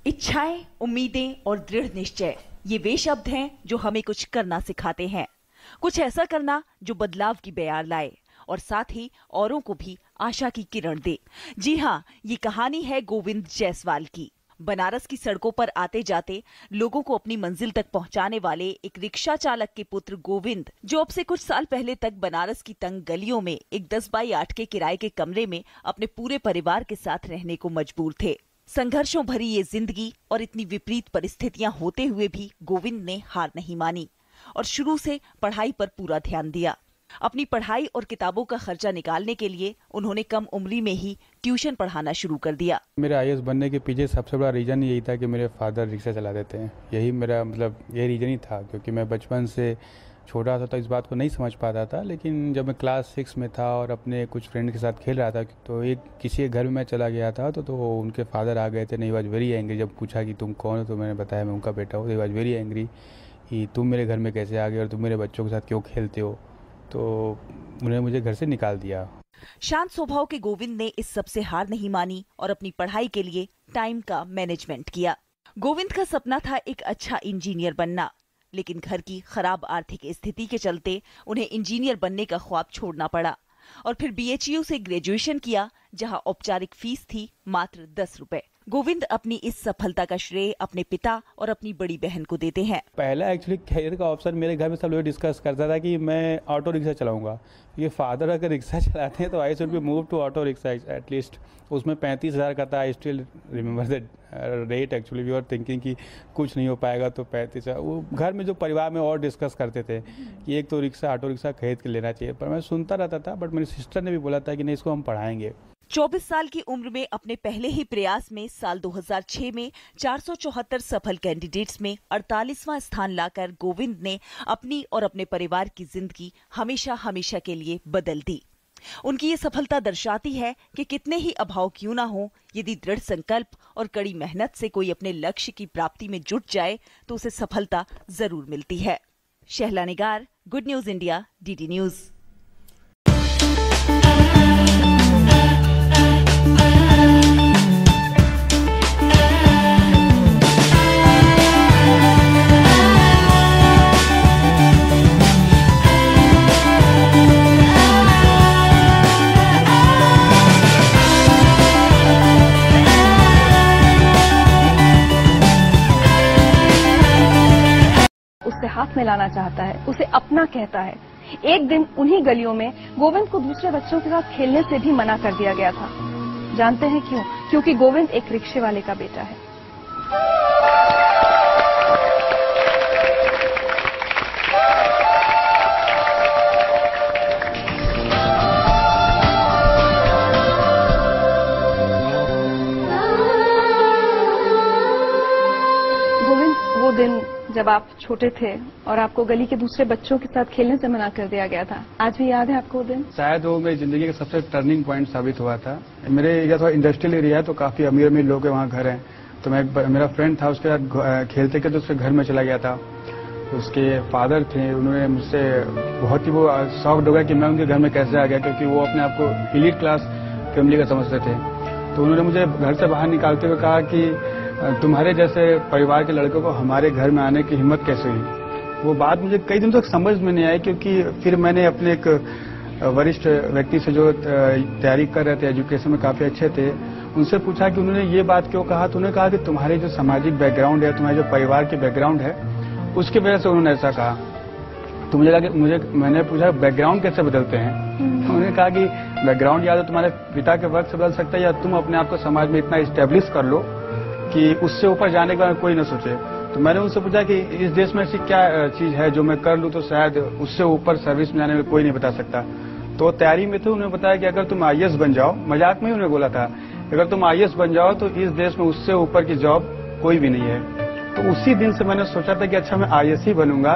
इच्छाएं, उम्मीदें और दृढ़ निश्चय, ये वे शब्द हैं जो हमें कुछ करना सिखाते हैं। कुछ ऐसा करना जो बदलाव की बयार लाए और साथ ही औरों को भी आशा की किरण दे। जी हाँ, ये कहानी है गोविंद जायसवाल की। बनारस की सड़कों पर आते जाते लोगों को अपनी मंजिल तक पहुंचाने वाले एक रिक्शा चालक के पुत्र गोविंद, जो अब से कुछ साल पहले तक बनारस की तंग गलियों में एक 10x8 के किराए के कमरे में अपने पूरे परिवार के साथ रहने को मजबूर थे। संघर्षों भरी ये जिंदगी और इतनी विपरीत परिस्थितियां होते हुए भी गोविंद ने हार नहीं मानी और शुरू से पढ़ाई पर पूरा ध्यान दिया। अपनी पढ़ाई और किताबों का खर्चा निकालने के लिए उन्होंने कम उम्री में ही ट्यूशन पढ़ाना शुरू कर दिया। मेरे आईएएस बनने के पीछे सबसे बड़ा रीज़न यही था कि मेरे फादर रिक्शा चलाते थे। यही मेरा ये रीज़न ही था, क्योंकि मैं बचपन से छोटा था तो इस बात को नहीं समझ पाता था। लेकिन जब मैं क्लास 6 में था और अपने कुछ फ्रेंड के साथ खेल रहा था तो किसी के घर में मैं चला गया था तो उनके फादर आ गए थे। नहीं, वाज वेरी एंग्री। जब पूछा कि तुम कौन हो तो मैंने बताया मैं उनका बेटा हूँ। वाज वेरी एंग्री कि तुम मेरे घर में कैसे आ गए और तुम मेरे बच्चों के साथ क्यों खेलते हो। तो उन्होंने मुझे घर से निकाल दिया। शांत स्वभाव के गोविंद ने इस सब से हार नहीं मानी और अपनी पढ़ाई के लिए टाइम का मैनेजमेंट किया। गोविंद का सपना था एक अच्छा इंजीनियर बनना, लेकिन घर की खराब आर्थिक स्थिति के चलते उन्हें इंजीनियर बनने का ख्वाब छोड़ना पड़ा और फिर BHU से ग्रेजुएशन किया, जहां औपचारिक फीस थी मात्र 10 रुपए। गोविंद अपनी इस सफलता का श्रेय अपने पिता और अपनी बड़ी बहन को देते हैं। पहला एक्चुअली कैरियर का ऑप्शन मेरे घर में सब लोग डिस्कस करता था कि मैं ऑटो रिक्शा चलाऊंगा। ये फादर अगर रिक्शा चलाते हैं तो I should be move to auto rickshaw at least. उसमें 35,000 का था। I still remember the rate. Actually we are thinking कि कुछ नहीं हो पाएगा तो 35,000। वो घर में जो परिवार में और डिस्कस करते थे कि एक तो रिक्शा ऑटो रिक्शा खरीद के लेना चाहिए, पर मैं सुनता रहता था। बट मेरी सिस्टर ने भी बोला था कि नहीं, इसको हम पढ़ाएंगे। 24 साल की उम्र में अपने पहले ही प्रयास में साल 2006 में 474 सफल कैंडिडेट्स में 48वां स्थान लाकर गोविंद ने अपनी और अपने परिवार की जिंदगी हमेशा हमेशा के लिए बदल दी। उनकी ये सफलता दर्शाती है कि कितने ही अभाव क्यों ना हो, यदि दृढ़ संकल्प और कड़ी मेहनत से कोई अपने लक्ष्य की प्राप्ति में जुट जाए तो उसे सफलता जरूर मिलती है। Shahla Nigar, good news India, DD news. उससे हाथ मिलाना चाहता है, उसे अपना कहता है। एक दिन उन्हीं गलियों में गोविंद को दूसरे बच्चों के साथ खेलने से भी मना कर दिया गया था। जानते हैं क्यों? क्योंकि गोविंद एक रिक्शे वाले का बेटा है। गोविंद, वो दिन जब आप छोटे थे और आपको गली के दूसरे बच्चों के साथ खेलने से मना कर दिया गया था, आज भी याद है आपको वो दिन? शायद वो मेरी जिंदगी का सबसे टर्निंग पॉइंट साबित हुआ था। मेरे एरिया थोड़ा इंडस्ट्रियल एरिया है तो काफी अमीर अमीर लोग वहाँ घर हैं। तो मेरा फ्रेंड था, उसके साथ खेलते खेलते उसके घर में चला गया था। तो उसके फादर थे, उन्होंने मुझसे बहुत ही वो शॉक्ड हो गया कि मैं उनके घर में कैसे आ गया, क्योंकि वो अपने आप को एलीट क्लास फैमिली का समझते थे। तो उन्होंने मुझे घर से बाहर निकालते हुए कहा कि तुम्हारे जैसे परिवार के लड़कों को हमारे घर में आने की हिम्मत कैसे हुई। वो बात मुझे कई दिन तक समझ में नहीं आई, क्योंकि फिर मैंने अपने एक वरिष्ठ व्यक्ति से जो तैयारी कर रहे थे, एजुकेशन में काफी अच्छे थे, उनसे पूछा कि उन्होंने ये बात क्यों कहा। तो उन्होंने कहा कि तुम्हारे जो सामाजिक बैकग्राउंड है, तुम्हारे जो परिवार की बैकग्राउंड है, उसकी वजह से उन्होंने ऐसा कहा। तो मुझे लगा मैंने पूछा बैकग्राउंड कैसे बदलते हैं। तो उन्होंने कहा कि बैकग्राउंड या तो तुम्हारे पिता के वर्क से बदल सकता है, या तुम अपने आप को समाज में इतना स्टेब्लिश कर लो कि उससे ऊपर जाने के बाद कोई न सोचे। तो मैंने उनसे पूछा कि इस देश में ऐसी क्या चीज है जो मैं कर लूं तो शायद उससे ऊपर सर्विस में जाने में कोई नहीं बता सकता। तो तैयारी में थे, उन्होंने बताया कि अगर तुम IAS बन जाओ, मजाक में ही उन्होंने बोला था, अगर तुम IAS बन जाओ तो इस देश में उससे ऊपर की जॉब कोई भी नहीं है। तो उसी दिन से मैंने सोचा था कि अच्छा मैं IAS ही बनूंगा,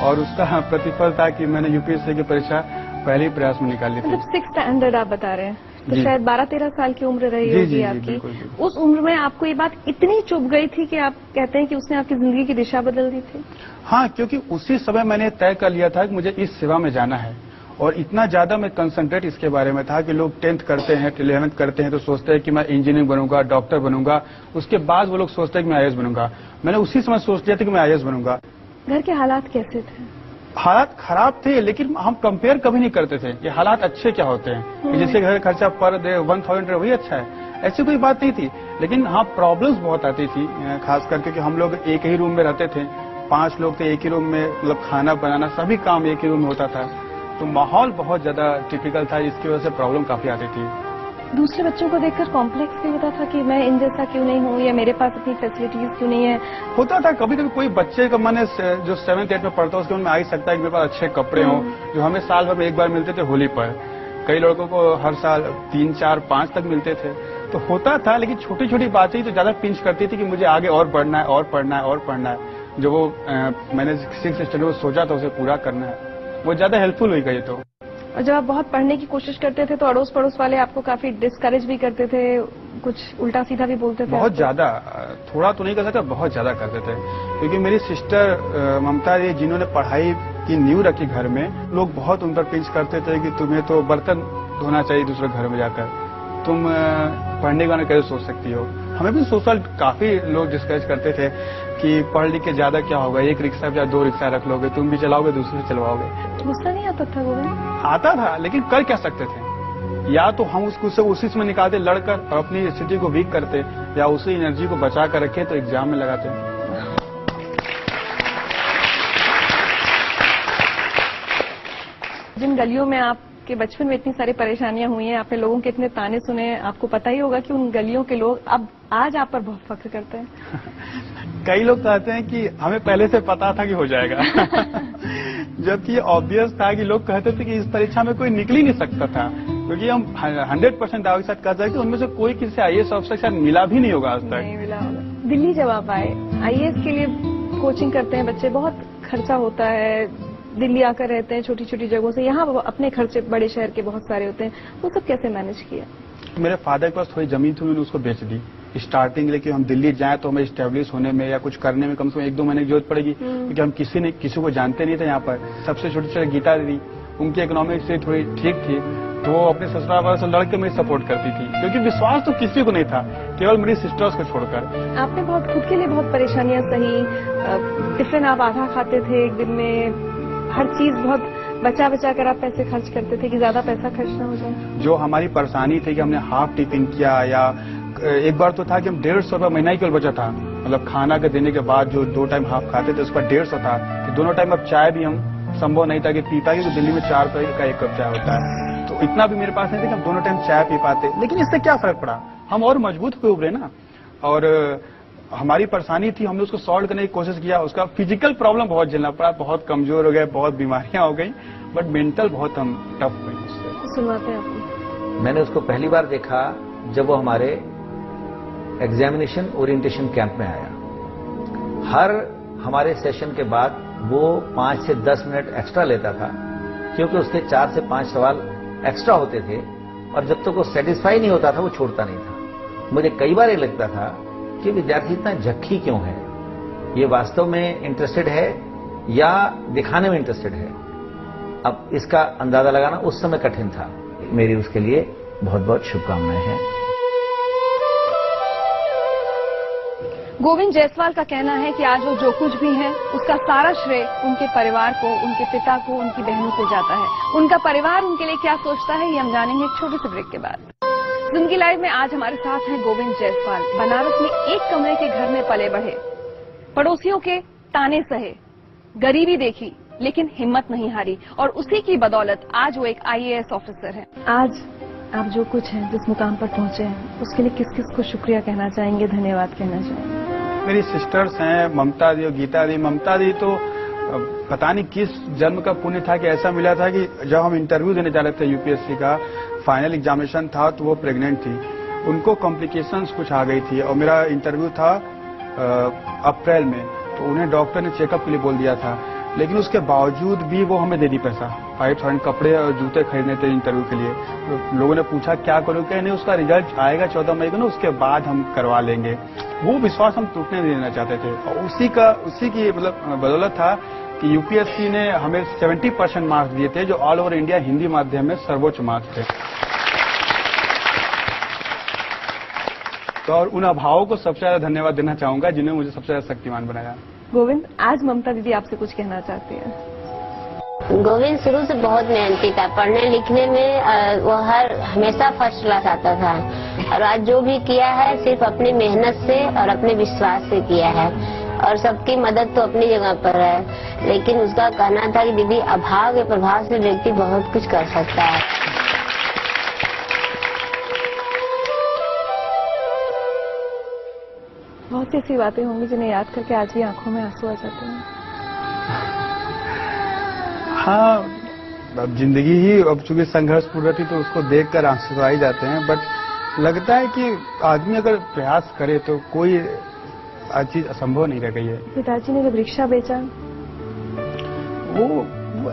और उसका प्रतिफल था कि मैंने UPSC की परीक्षा पहले ही प्रयास में निकाली थी। 6th स्टैंडर्ड आप बता रहे हैं, तो शायद 12-13 साल की उम्र रही होगी आपकी। उस उम्र में आपको ये बात इतनी चुभ गई थी कि आप कहते हैं कि उसने आपकी जिंदगी की दिशा बदल दी थी? हाँ, क्योंकि उसी समय मैंने तय कर लिया था कि मुझे इस सेवा में जाना है। और इतना ज्यादा मैं कंसंट्रेट इसके बारे में था कि लोग 10th करते हैं 11th करते हैं तो सोचते हैं कि मैं इंजीनियर बनूंगा, डॉक्टर बनूंगा, उसके बाद वो लोग सोचते हैं कि मैं IAS बनूंगा। मैंने उसी समय सोच लिया था कि मैं IAS बनूंगा। घर के हालात कैसे थे? हालात खराब थे, लेकिन हम कंपेयर कभी नहीं करते थे कि हालात अच्छे क्या होते हैं, कि जिससे घर खर्चा पर डे 1000 वही अच्छा है, ऐसी कोई बात नहीं थी। लेकिन हाँ, प्रॉब्लम्स बहुत आती थी, खास करके कि हम लोग एक ही रूम में रहते थे, 5 लोग थे एक ही रूम में, मतलब खाना बनाना सभी काम एक ही रूम में होता था, तो माहौल बहुत ज्यादा टिपिकल था, इसकी वजह से प्रॉब्लम काफी आती थी। दूसरे बच्चों को देखकर कॉम्प्लेक्स भी होता था कि मैं इन जैसा क्यों नहीं हूँ, या मेरे पास इतनी फैसिलिटीज क्यों नहीं है? होता था कभी कभी, कोई बच्चे का मन है जो 7th 8th में पढ़ता है उसके मन में आ ही सकता है कि मेरे पास अच्छे कपड़े हों, जो हमें साल भर में एक बार मिलते थे होली पर, कई लड़कों को हर साल 3, 4, 5 तक मिलते थे, तो होता था। लेकिन छोटी छोटी बातें तो ज्यादा पिंच करती थी कि मुझे आगे और बढ़ना है और पढ़ना है और पढ़ना है। जो वो मैंने 6th स्टैंडर्ड में सोचा था उसे पूरा करना है, वो ज्यादा हेल्पफुल हुई गई। तो और जब आप बहुत पढ़ने की कोशिश करते थे तो अड़ोस पड़ोस वाले आपको काफी डिस्करेज भी करते थे, कुछ उल्टा सीधा भी बोलते थे? बहुत ज्यादा, थोड़ा तो नहीं कर सकता, बहुत ज्यादा करते थे। क्योंकि मेरी सिस्टर ममता जी, जिन्होंने पढ़ाई की नींव रखी घर में, लोग बहुत उन पर पिंच करते थे कि तुम्हें तो बर्तन धोना चाहिए दूसरे घर में जाकर, तुम पढ़ने के बारे में कैसे सोच सकती हो। हमें भी सोशल काफी लोग डिस्करेज करते थे कि पढ़ लिख के ज्यादा क्या होगा, एक रिक्शा या 2 रिक्शा रख लोगे, तुम भी चलाओगे दूसरे भी चलवाओगे। गुस्सा नहीं आता था? गोविंद आता था, लेकिन कर क्या सकते थे, या तो हम उसको उसी में निकालते लड़कर और अपनी स्थिति को वीक करते, या उसी एनर्जी को बचा कर रखे तो एग्जाम में लगाते। जिन गलियों में आपके बचपन में इतनी सारी परेशानियां हुई हैं, आपने लोगों के इतने ताने सुने, आपको पता ही होगा कि उन गलियों के लोग अब आज आप पर बहुत फख्र करते हैं। कई लोग कहते हैं कि हमें पहले से पता था कि हो जाएगा जबकि ये ऑब्वियस था कि लोग कहते थे कि इस परीक्षा में कोई निकल ही नहीं सकता था, क्योंकि हम 100% दावे के साथ कहते हैं कि उनमें से कोई किसी IAS ऑफिसर शायद मिला भी नहीं होगा आज तक। नहीं मिला होगा। दिल्ली जब आप आए, IAS के लिए कोचिंग करते हैं बच्चे, बहुत खर्चा होता है, दिल्ली आकर रहते हैं छोटी छोटी जगहों से, यहाँ अपने खर्चे बड़े शहर के बहुत सारे होते हैं, वो सब कैसे मैनेज किया? मेरे फादर के पास थोड़ी जमीन थी, उन्होंने उसको बेच दी स्टार्टिंग, लेकिन हम दिल्ली जाएं तो हमें स्टेब्लिश होने में या कुछ करने में कम से कम 1-2 महीने की जरूरत पड़ेगी, क्योंकि हम किसी को जानते नहीं थे यहाँ पर। सबसे छोटी छोटी गीता दीदी, उनकी इकोनॉमिक से थोड़ी ठीक थी, तो वो अपने ससुराल वालों से लड़के मेरी सपोर्ट करती थी, क्योंकि विश्वास तो किसी को नहीं था, केवल मेरी सिस्टर्स को छोड़कर। आपने बहुत खुद के लिए बहुत परेशानियां सही, टिफिन आप आधा खाते थे एक दिन में, हर चीज बहुत बचा बचा कर आप पैसे खर्च करते थे कि ज्यादा पैसा खर्च ना हो जाए। जो हमारी परेशानी थी कि हमने हाफ टिफिन किया, या एक बार तो था कि हम 150 रुपया महीना ही केवल बचा था, मतलब खाना के देने के बाद जो 2 टाइम हाफ खाते थे उसका 150 था, कि दोनों टाइम अब चाय भी हम संभव नहीं था कि पी पाए, क्योंकि दिल्ली में 4 रुपये का 1 कप चाय होता है, तो इतना भी मेरे पास नहीं था कि हम दोनों टाइम चाय पी पाते। लेकिन इससे क्या फर्क पड़ा, हम और मजबूत हुए उभरे ना, और हमारी परेशानी थी, हमने उसको सॉल्व करने की कोशिश किया। उसका फिजिकल प्रॉब्लम बहुत झेलना पड़ा, बहुत कमजोर हो गए, बहुत बीमारियां हो गई, बट मेंटल बहुत हम टफ हुए उससे। सुनवाते हैं आपको। मैंने उसको पहली बार देखा जब वो हमारे एग्जामिनेशन ओरिएंटेशन कैंप में आया। हर हमारे सेशन के बाद वो 5 से 10 मिनट एक्स्ट्रा लेता था, क्योंकि उसके 4 से 5 सवाल एक्स्ट्रा होते थे, और जब तक वो सेटिस्फाई नहीं होता था वो छोड़ता नहीं था। मुझे कई बार ये लगता था कि विद्यार्थी इतना झक्की क्यों है, ये वास्तव में इंटरेस्टेड है या दिखाने में इंटरेस्टेड है। अब इसका अंदाजा लगाना उस समय कठिन था। मेरी उसके लिए बहुत बहुत शुभकामनाएं हैं। गोविंद जायसवाल का कहना है कि आज वो जो कुछ भी है उसका सारा श्रेय उनके परिवार को, उनके पिता को, उनकी बहनों को जाता है। उनका परिवार उनके लिए क्या सोचता है ये हम जानेंगे एक छोटे से ब्रेक के बाद। जिंदगी लाइव में आज हमारे साथ हैं गोविंद जायसवाल। बनारस में एक कमरे के घर में पले बढ़े, पड़ोसियों के ताने सहे, गरीबी देखी, लेकिन हिम्मत नहीं हारी, और उसी की बदौलत आज वो एक IAS ऑफिसर है। आज आप जो कुछ हैं, जिस मुकाम पर पहुंचे हैं, उसके लिए किस किस को शुक्रिया कहना चाहेंगे, धन्यवाद कहना चाहेंगे? मेरी सिस्टर्स हैं ममता दी और गीता दी। ममता दी तो पता नहीं किस जन्म का पुण्य था कि ऐसा मिला था कि जब हम इंटरव्यू देने जा रहे थे UPSC का फाइनल एग्जामिनेशन था, तो वो प्रेग्नेंट थी, उनको कॉम्प्लिकेशंस कुछ आ गई थी, और मेरा इंटरव्यू था अप्रैल में, तो उन्हें डॉक्टर ने चेकअप के लिए बोल दिया था, लेकिन उसके बावजूद भी वो हमें दे दी पैसा, 5,000 कपड़े और जूते खरीदने थे इंटरव्यू के लिए। तो लोगों ने पूछा क्या करूं, क्या नहीं, उसका रिजल्ट आएगा 14 मई को ना, उसके बाद हम करवा लेंगे। वो विश्वास हम टूटने नहीं देना चाहते थे, और उसी की मतलब बदौलत था कि यूपीएससी ने हमें 70% मार्क्स दिए थे, जो ऑल ओवर इंडिया हिंदी माध्यम में सर्वोच्च मार्क्स थे। तो और उन अभावों को सबसे ज्यादा धन्यवाद देना चाहूंगा जिन्होंने मुझे सबसे ज्यादा शक्तिमान बनाया। गोविंद, आज ममता दीदी आपसे कुछ कहना चाहती हैं। गोविंद शुरू से बहुत मेहनती था, पढ़ने लिखने में वो हमेशा फर्स्ट क्लास आता था, और आज जो भी किया है सिर्फ अपनी मेहनत से और अपने विश्वास से किया है, और सबकी मदद तो अपनी जगह पर है, लेकिन उसका कहना था कि दीदी अभाव के प्रभाव से व्यक्ति बहुत कुछ कर सकता है। बहुत सी ऐसी बातें होंगी जिन्हें याद करके आज भी आंखों में आंसू आ जाते हैं। हाँ, अब जिंदगी ही अब चूंकि संघर्षपूर्ण रहती तो उसको देखकर आंसू तो आ ही जाते हैं, बट लगता है कि आदमी अगर प्रयास करे तो कोई चीज असंभव नहीं रह गई है। पिताजी ने जब रिक्शा बेचा, वो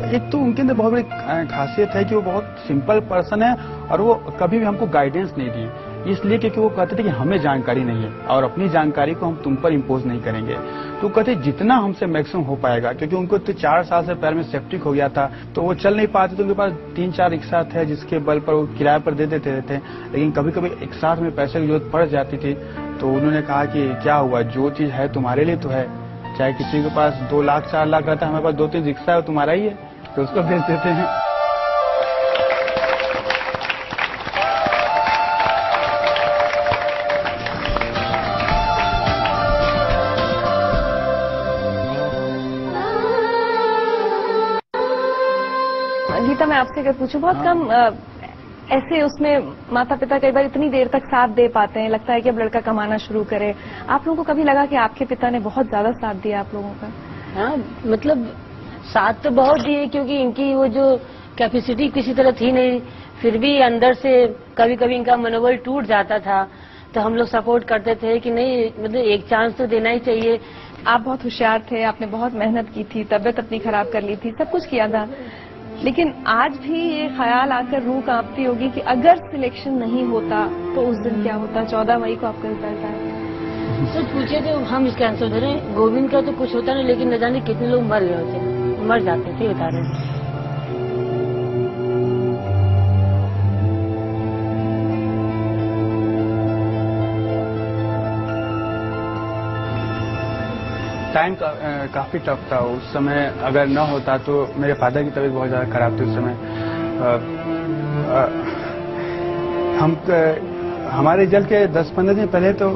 एक तो उनके अंदर बहुत बड़ी खासियत है कि वो बहुत सिंपल पर्सन है, और वो कभी भी हमको गाइडेंस नहीं दी, इसलिए क्योंकि वो कहते थे कि हमें जानकारी नहीं है और अपनी जानकारी को हम तुम पर इम्पोज नहीं करेंगे। तो कहते जितना हमसे मैक्सिमम हो पाएगा, क्योंकि उनको तो 4 साल से पैर में सेप्टिक हो गया था, तो वो चल नहीं पाते, तो उनके पास 3-4 रिक्शा थे जिसके बल पर वो किराए पर दे देते थे। लेकिन कभी कभी एक साथ में पैसे की जरूरत पड़ जाती थी, तो उन्होंने कहा कि क्या हुआ, जो चीज है तुम्हारे लिए तो है, चाहे किसी के पास 2 लाख 4 लाख रहता है, हमारे पास 2-3 रिक्शा है, तुम्हारा ही है, तो उसको भेज देते हैं। गीता, मैं आपसे अगर पूछूं, बहुत कम ऐसे उसमें माता पिता कई बार इतनी देर तक साथ दे पाते हैं, लगता है कि अब लड़का कमाना शुरू करे। आप लोगों को कभी लगा कि आपके पिता ने बहुत ज्यादा साथ दिया आप लोगों का? हाँ, मतलब साथ तो बहुत दिए, क्योंकि इनकी वो जो कैपेसिटी किसी तरह थी नहीं, फिर भी अंदर से कभी कभी इनका मनोबल टूट जाता था, तो हम लोग सपोर्ट करते थे कि नहीं, मतलब एक चांस तो देना ही चाहिए। आप बहुत होशियार थे, आपने बहुत मेहनत की थी, तबीयत अपनी खराब कर ली थी, सब कुछ किया था, लेकिन आज भी ये ख्याल आकर रूह कांपती होगी कि अगर सिलेक्शन नहीं होता तो उस दिन क्या होता। 14 मई को आपका रिजल्ट आया। सच पूछे तो हम इसका आंसर दे रहे हैं, गोविंद का तो कुछ होता नहीं, लेकिन न जाने कितने लोग मर गए होते, मर जाते थे, बता रहे हैं। टाइम काफी टफ था उस समय। अगर न होता तो मेरे फादर की तबीयत बहुत ज्यादा खराब थी उस समय। हमारे रिजल्ट के 10-15 दिन पहले तो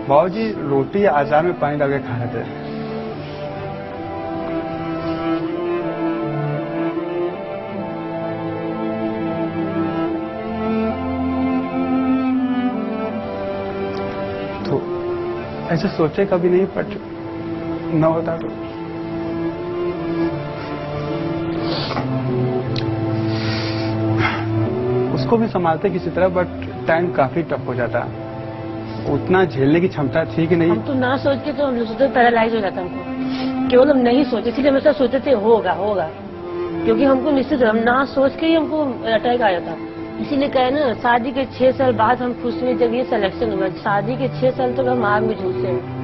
बाबूजी रोटी अचार में पानी डाल के खा रहे थे। तो ऐसे सोचे कभी नहीं, बट न होता तो उसको भी संभालते किसी तरह, बट टाइम काफी टफ हो जाता। उतना झेलने की क्षमता थी कि नहीं। हम तो ना सोच के तो हम सोचते पैरालाइज हो जाता हमको, केवल हम नहीं सोचे, इसलिए हमेशा सोचते थे होगा होगा, क्योंकि हमको निश्चित हम ना सोच के ही हमको अटैक आ जाता। इसीलिए कहे ना, शादी के 6 साल बाद हम खुश हुए जब ये सिलेक्शन हुआ। शादी के 6 साल तक हम आग में झूलते हैं,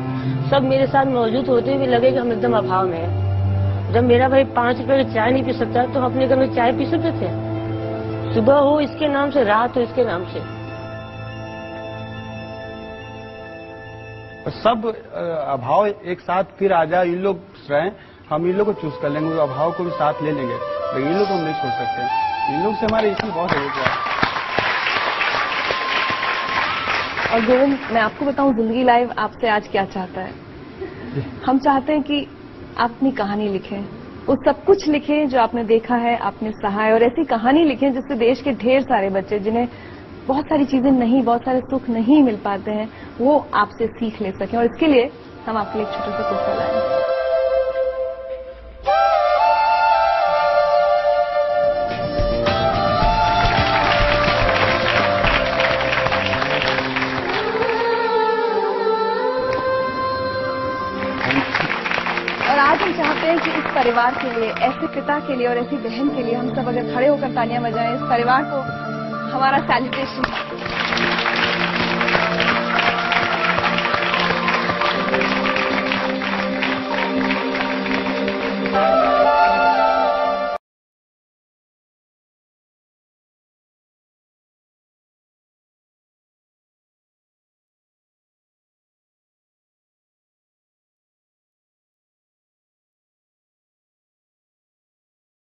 सब मेरे साथ मौजूद होते हुए लगे कि हम एकदम अभाव में हैं। जब मेरा भाई 5 रुपए की चाय नहीं पी सकता, तो हम अपने घर में चाय पी सकते थे। सुबह हो इसके नाम से, रात हो इसके नाम से। सब अभाव एक साथ फिर आ जाए, इन लोग रहें, हम इन लोग को चूज कर लेंगे, अभाव को भी साथ ले लेंगे, लेकिन इन लोग को हम नहीं छोड़ सकते। इन लोग से हमारे इसमें बहुत है। और गोविंद, मैं आपको बताऊं, जिंदगी लाइव आपसे आज क्या चाहता है। हम चाहते हैं कि आप अपनी कहानी लिखें, वो सब कुछ लिखें जो आपने देखा है, आपने सहा है, और ऐसी कहानी लिखें जिससे देश के ढेर सारे बच्चे जिन्हें बहुत सारी चीजें नहीं, बहुत सारे सुख नहीं मिल पाते हैं, वो आपसे सीख ले सकें। और इसके लिए हम आपके लिए एक छोटा सा तोहफा लाए। और आज हम चाहते हैं कि इस परिवार के लिए, ऐसे पिता के लिए और ऐसी बहन के लिए हम सब अगर खड़े होकर तालियां बजाएं, इस परिवार को हमारा सैल्यूटेशन।